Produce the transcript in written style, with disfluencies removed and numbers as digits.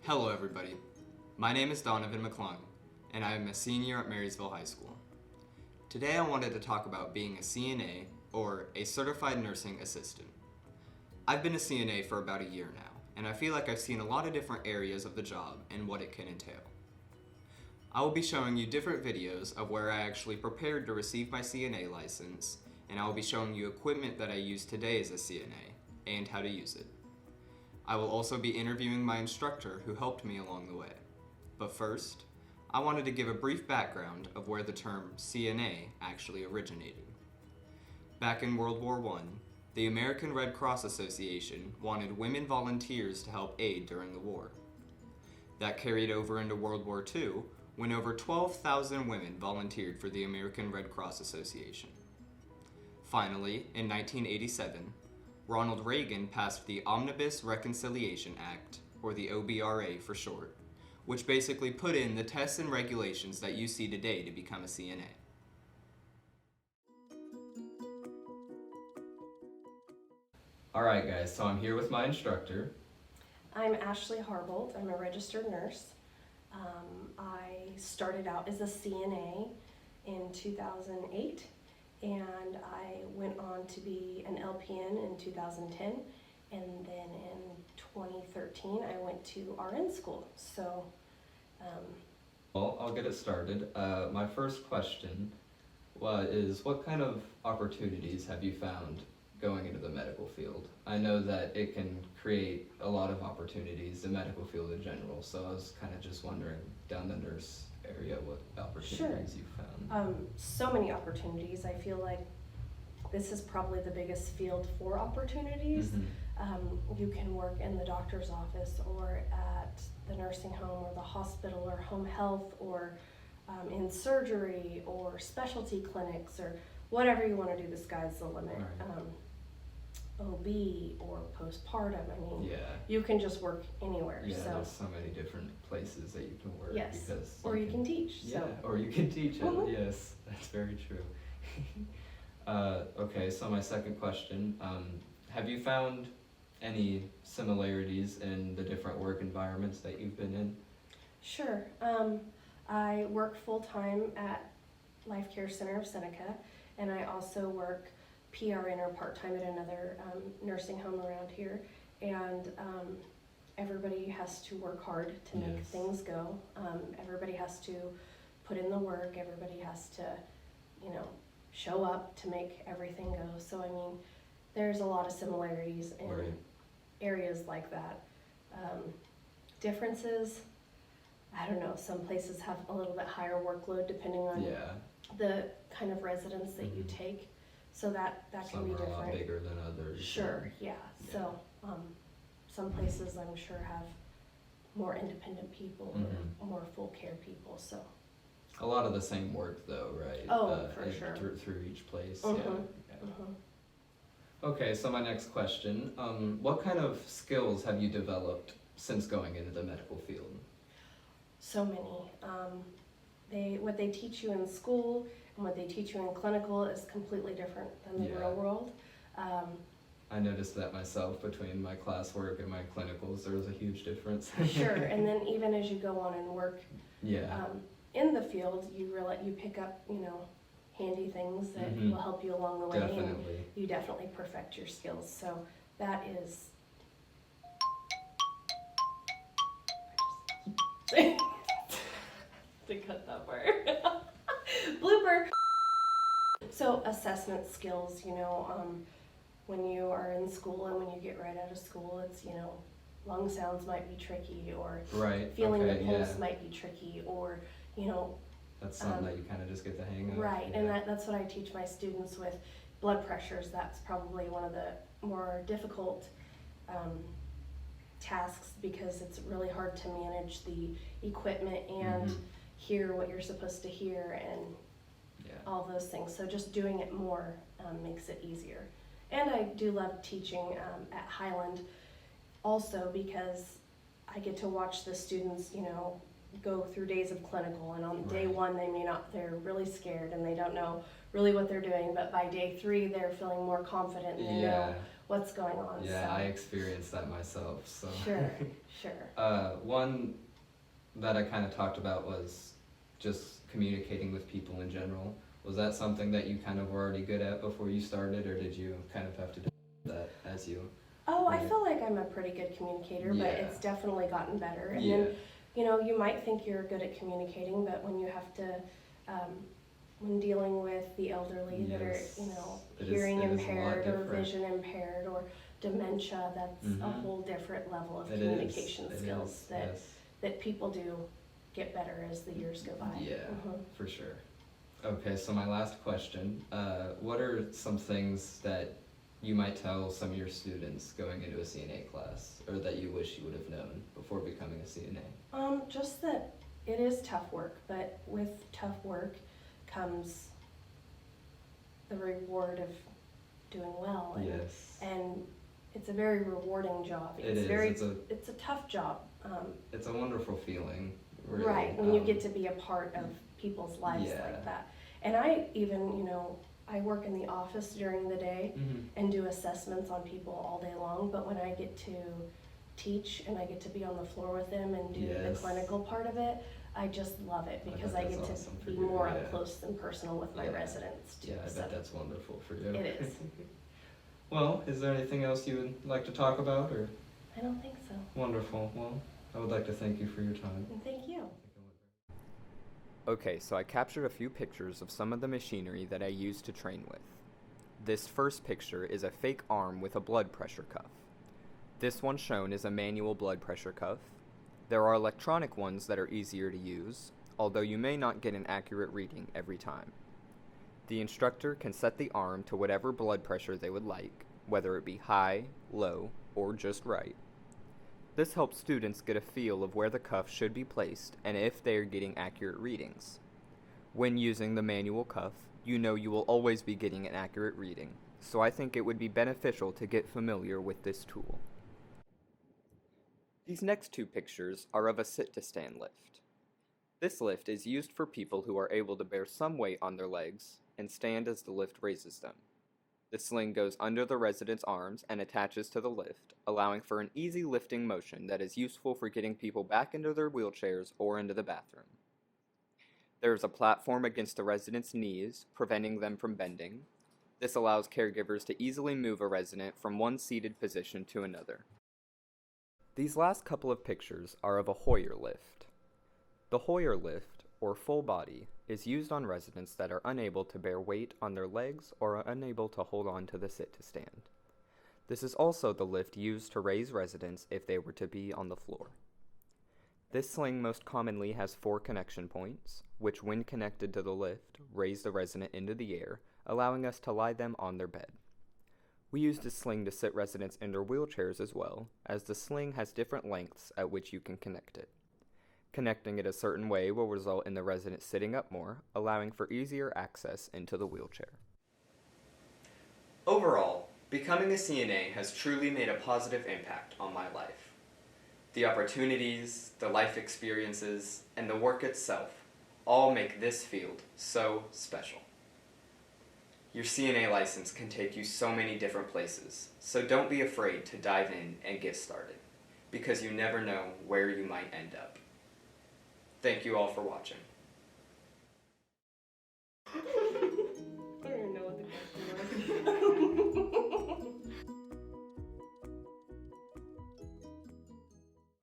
Hello everybody, my name is Donavin McClung, and I am a senior at Marysville High School. Today I wanted to talk about being a CNA, or a Certified Nursing Assistant. I've been a CNA for about a year now, and I feel like I've seen a lot of different areas of the job and what it can entail. I will be showing you different videos of where I actually prepared to receive my CNA license, and I will be showing you equipment that I use today as a CNA, and how to use it. I will also be interviewing my instructor who helped me along the way. But first, I wanted to give a brief background of where the term CNA actually originated. Back in World War I, the American Red Cross Association wanted women volunteers to help aid during the war. That carried over into World War II, when over 12,000 women volunteered for the American Red Cross Association. Finally, in 1987, Ronald Reagan passed the Omnibus Reconciliation Act, or the OBRA for short, which basically put in the tests and regulations that you see today to become a CNA. Alright guys, so I'm here with my instructor. I'm Ashley Harbolt. I'm a registered nurse. I started out as a CNA in 2008, and I went on to be an LPN in 2010, and then in 2013 I went to RN school. So, Well, I'll get it started. My first question is, what kind of opportunities have you found going into the medical field? I know that it can create a lot of opportunities, the medical field in general, so I was kind of just wondering, down the nurse area, what opportunities you found? so many opportunities. I feel like this is probably the biggest field for opportunities. You can work in the doctor's office, or at the nursing home, or the hospital, or home health, or in surgery, or specialty clinics, or whatever you want to do. The sky's the limit. Right. OB or postpartum. I mean, Yeah. you can just work anywhere. Yeah, So. there's so many different places that you can work. Yes, Because or you can teach. Yeah, So. or you can teach it. Mhm. Yes, that's very true. Okay, so my second question, have you found any similarities in the different work environments that you've been in? Sure. I work full-time at Life Care Center of Seneca, and I also work PRN or part-time at another nursing home around here. And everybody has to work hard to make Yes. things go. Everybody has to put in the work. Everybody has to, show up to make everything go. So, I mean, there's a lot of similarities in Right. areas like that. Differences, I don't know, some places have a little bit higher workload depending on Yeah. the kind of residents that you Mhm. take, so that can Some be are a lot different. bigger than others. Sure, yeah. Yeah. So some places I'm sure have more independent people or more full care people. So A lot of the same work though, right? Oh, for sure. Through each place. Mhm. Yeah. mhm. Okay, so my next question, what kind of skills have you developed since going into the medical field? So many. What they teach you in school and what they teach you in clinical is completely different than the Yeah. real world. I noticed that myself between my classwork and my clinicals, there was a huge difference. Sure, and then even as you go on and work Yeah. in the field, you pick up, handy things that Mhm. will help you along the way, and Definitely. you definitely perfect your skills. So that is. To cut that part. Blooper. So assessment skills, when you are in school and when you get right out of school, it's, lung sounds might be tricky, or Right. feeling Okay, the pulse yeah. might be tricky, or, That's something that you kind of just get the hang of. right. Yeah. And that's what I teach my students with blood pressures. That's probably one of the more difficult tasks, because it's really hard to manage the equipment and Mhm. hear what you're supposed to hear and Yeah. all those things. So just doing it more makes it easier. And I do love teaching at Highland also, because I get to watch the students, go through days of clinical, and on day Right. one they're really scared and they don't know really what they're doing, but by day 3 they're feeling more confident and they know what's going on. Yeah, so. I experienced that myself. So Sure. one that I kind of talked about was just communicating with people in general. Was that something that you kind of were already good at before you started, or did you kind of have to do that as you? Oh, I feel like I'm a pretty good communicator, but it's definitely gotten better. And then, you might think you're good at communicating, but when you have to, when dealing with the elderly that are, hearing impaired or vision impaired or dementia, that's a whole different level of communication skills that people do get better as the years go by. Yeah, for sure. Okay, so my last question, what are some things that you might tell some of your students going into a CNA class, or that you wish you would have known before becoming a CNA? Just that it is tough work, but with tough work comes the reward of doing well. And it's a very rewarding job. It's a tough job. It's a wonderful feeling. Really. Right, when you get to be a part of people's lives like that. And I even, I work in the office during the day and do assessments on people all day long, but when I get to teach and I get to be on the floor with them and do the clinical part of it, I just love it because I get to be more up close and personal with my residents too. Yeah, I bet that's wonderful for you. It is. Well, is there anything else you would like to talk about, or? I don't think so. Wonderful. Well, I would like to thank you for your time. And thank you. Okay, so I captured a few pictures of some of the machinery that I use to train with. This first picture is a fake arm with a blood pressure cuff. This one shown is a manual blood pressure cuff. There are electronic ones that are easier to use, although you may not get an accurate reading every time. The instructor can set the arm to whatever blood pressure they would like, whether it be high, low, or just right. This helps students get a feel of where the cuff should be placed and if they are getting accurate readings. When using the manual cuff, you know you will always be getting an accurate reading, so I think it would be beneficial to get familiar with this tool. These next two pictures are of a sit-to-stand lift. This lift is used for people who are able to bear some weight on their legs and stand as the lift raises them. The sling goes under the resident's arms and attaches to the lift, allowing for an easy lifting motion that is useful for getting people back into their wheelchairs or into the bathroom. There is a platform against the resident's knees, preventing them from bending. This allows caregivers to easily move a resident from one seated position to another. These last couple of pictures are of a Hoyer lift. The Hoyer lift, or full body, is used on residents that are unable to bear weight on their legs or are unable to hold on to the sit-to-stand. This is also the lift used to raise residents if they were to be on the floor. This sling most commonly has 4 connection points, which when connected to the lift, raise the resident into the air, allowing us to lie them on their bed. We use this sling to sit residents in their wheelchairs as well, as the sling has different lengths at which you can connect it. Connecting it a certain way will result in the resident sitting up more, allowing for easier access into the wheelchair. Overall, becoming a CNA has truly made a positive impact on my life. The opportunities, the life experiences, and the work itself all make this field so special. Your CNA license can take you so many different places, so don't be afraid to dive in and get started, because you never know where you might end up. Thank you all for watching.